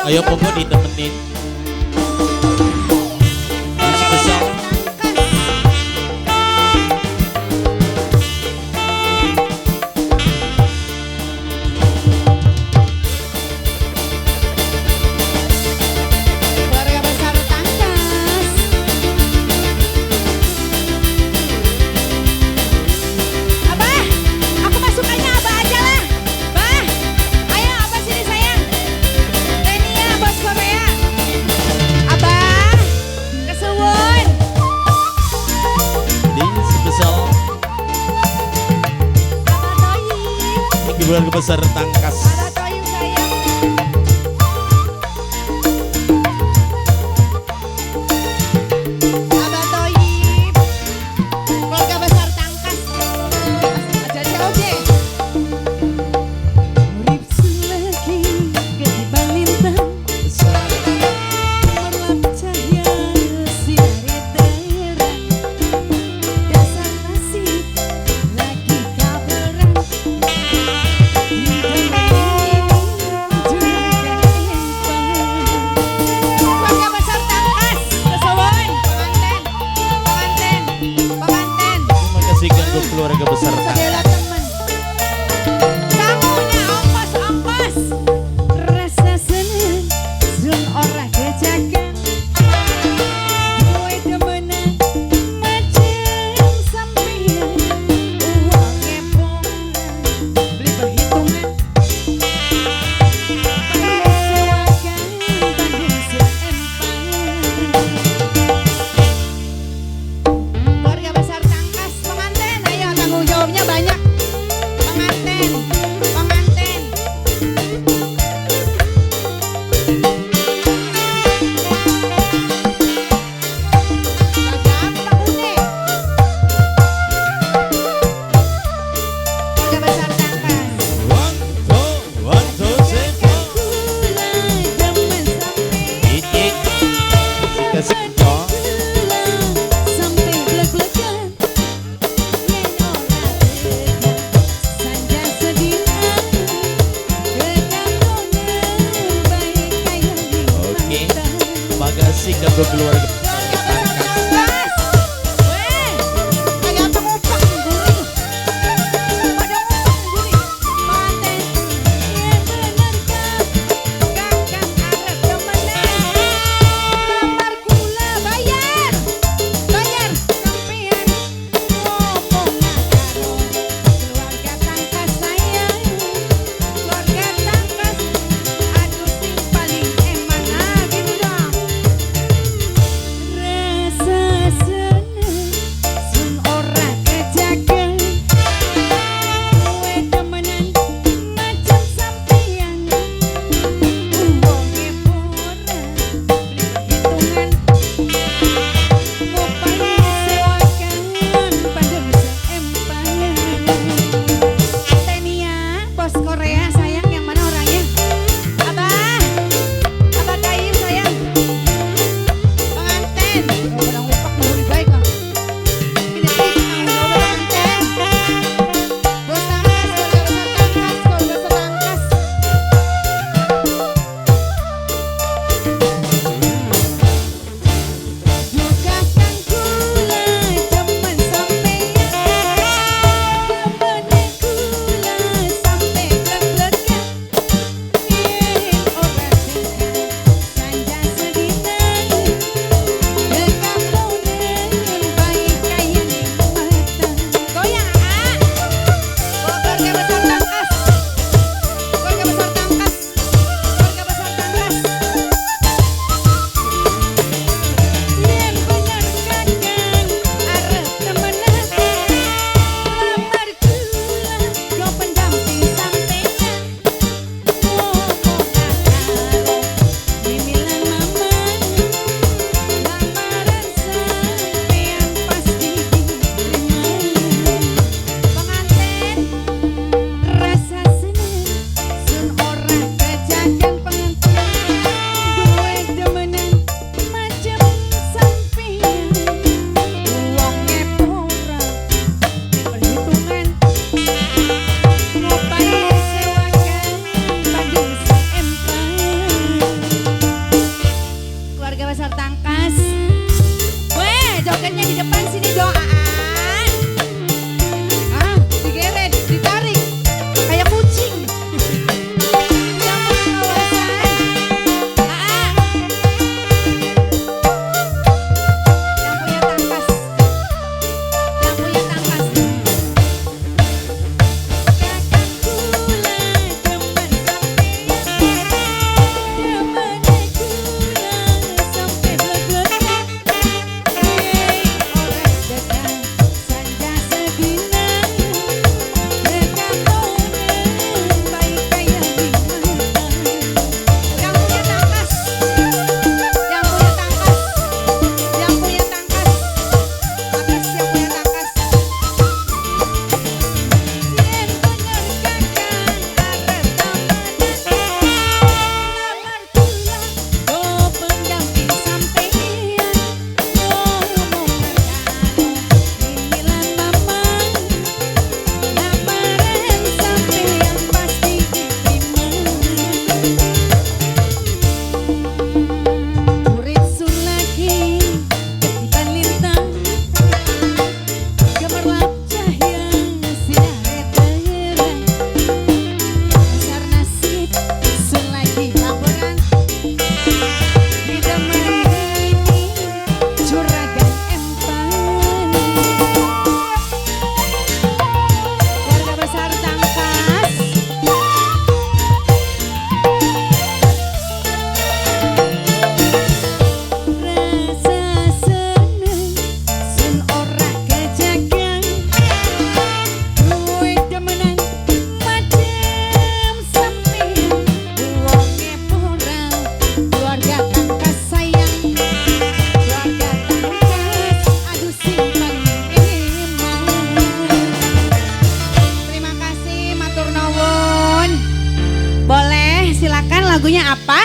Ayo Popo ditemenin. Spesial. Keluarga besar Tangkas. Abah, aku masukannya Abah aja lah. Bah, ayo Abah sini sayang. Tenia bos Korea. Abah, kesuwun. Di spesial Abah Toyib. keluarga besar Tangkas. Abah Toyib sayang. Abah Toyib. Keluarga besar Tangkas. Aja oke. Urip selagi ketimbang lintang. Merlap cahaya sinari terang. Dasar nasib lagi kabaran. Keluarga besar Tangkas, kesuwun, penganten, Terima kasih ganggu keluarga besar Tangkas. segala teman. Tamunya ongkos, rasa seneng, sun ora kejagan. Kowe demenan, macem sampeyan, uangnya pongan, beli perhitungan. Sewakan tanggung seempang. Keluarga besar Tangkas, penganten, ayo tanggung jawabnya banyak. Penganten, penganten. Gampang unik. Keluarga besar Tangkas. One, two, three, four. Ini kasih kau. Sampai blek-blekan yen ora tekan sanja sedina kekantongan baik kaya Oke. Terima kasih ganggu keluarga besar Tangkas. Weh, kayak pengupak gurih. Pada ngupak gurih. Manten, yen bener kakang arep temenan. Lamar kula bayar. Bayar sampean ngomong karo keluarga Tangkas sayang. Keluarga Tangkas aduh sing paling emang gitu dong. lagunya apa?